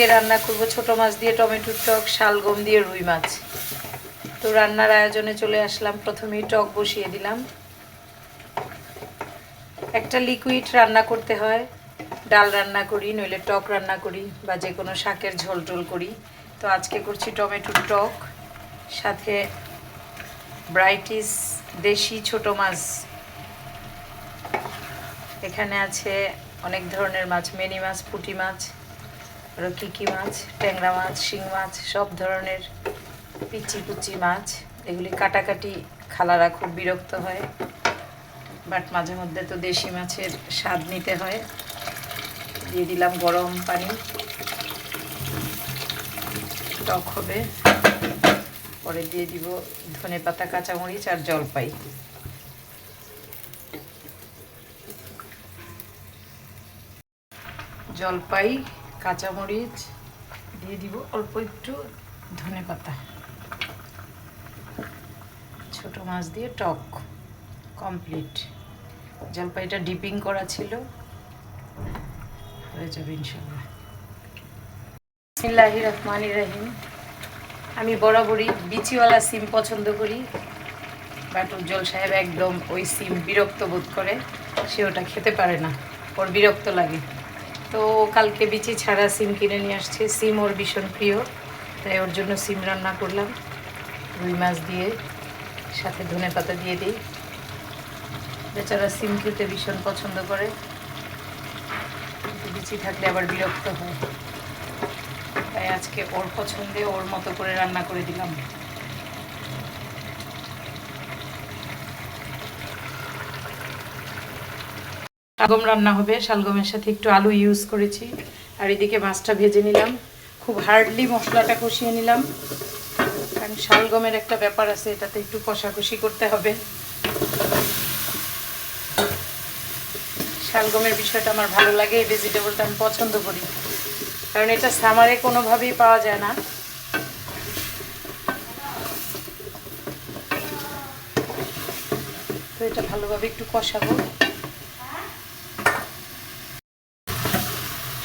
আজকে রান্না করব ছোট মাছ দিয়ে টমেটোর টক, শালগম দিয়ে রুই মাছ। তো রান্নার আয়োজনে চলে আসলাম। প্রথমেই টক বসিয়ে দিলাম। একটা লিকুইড রান্না করতে হয়, ডাল রান্না করি, নইলে টক রান্না করি, বা যে কোনো শাকের ঝোল টোল করি। তো আজকে করছি টমেটোর টক, সাথে ব্রাইটিস দেশি ছোট মাছ। এখানে আছে অনেক ধরনের মাছ, মেনি মাছ, পুঁটি মাছ, আরও কী মাছ, ট্যাংরা মাছ, শিং মাছ, সব ধরনের পিচি কুচি মাছ। এগুলি কাটাকাটি খালারা খুব বিরক্ত হয়, বাট মাঝে মধ্যে তো দেশি মাছের স্বাদ নিতে হয়। দিয়ে দিলাম গরম পানি, টক হবে। পরে দিয়ে দিব ধনেপাতা, কাঁচামরিচ আর জলপাই। জলপাই, কাঁচামরিচ দিয়ে দিব, অল্প একটু ধনেপাতা। ছোট মাছ দিয়ে টক কমপ্লিট। জলপাইটা ডিপিং করা ছিল, হয়ে যাবে ইনশাল্লাহ। বিসমিল্লাহির রহমানির রহিম। আমি বরাবরই বিচিওয়ালা সিম পছন্দ করি, বাট উজ্জ্বল সাহেব একদম ওই সিম বিরক্ত বোধ করে, সে ওটা খেতে পারে না, ওর বিরক্ত লাগে। তো কালকে বিচি ছাড়া সিম কিনে নিয়ে আসছে। সিম ওর ভীষণ প্রিয়, তাই ওর জন্য সিম রান্না করলাম রুই মাছ দিয়ে, সাথে ধনেপাতা দিয়ে দিই। বেচারা সিম খেতে ভীষণ পছন্দ করে, কিন্তু বিচি থাকলে আবার বিরক্ত হয়, তাই আজকে ওর পছন্দে ওর মতো করে রান্না করে দিলাম। শালগম রান্না হবে, শালগমের সাথে একটু আলু ইউজ করেছি। আর এদিকে মাছটা ভেজে নিলাম, খুব হার্ডলি মশলাটা কষিয়ে নিলাম, কারণ শালগমের একটা ব্যাপার আছে, এটাতে একটু কষাকষি করতে হবে। শালগমের বিষয়টা আমার ভালো লাগে, এই ভেজিটেবলটা আমি পছন্দ করি, কারণ এটা সামারে কোনোভাবেই পাওয়া যায় না। তো এটা ভালোভাবে একটু কষাবো।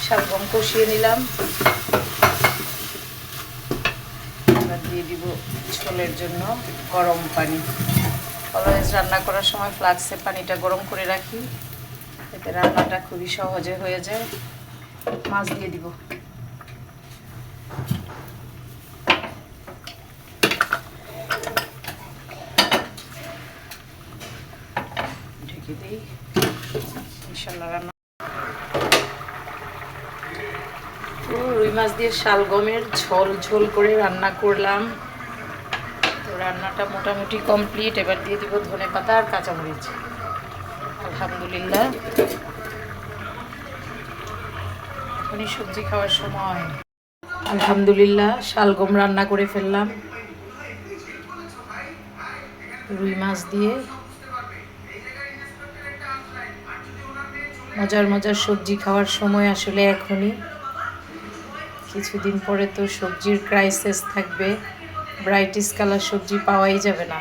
শালগম কষিয়ে নিলাম, এবার দিয়ে দিব ঝোলের জন্য গরম পানি। অলওয়েজ রান্না করার সময় ফ্লাক্সে পানিটা গরম করে রাখি, এতে রান্নাটা খুবই সহজে হয়ে যায়। মাছ দিয়ে দিব, ঢেকে দিই, ইনশাল্লাহ রান্না। রুই মাছ দিয়ে শালগমের ঝোল ঝোল করে রান্না করলাম। তো রান্নাটা মোটামুটি কমপ্লিট। এবার দিয়ে দিব ধনেপাতা আর কাঁচামরিচ। আলহামদুলিল্লাহ, এখনই সবজি খাওয়ার সময়। আলহামদুলিল্লাহ, শালগম রান্না করে ফেললাম রুই মাছ দিয়ে। মজার মজার সবজি খাওয়ার সময় আসলে এখনই। কিছুদিন পরে তো সবজির ক্রাইসিস থাকবে, ব্রাইটিস কালার সবজি পাওয়াই যাবে না।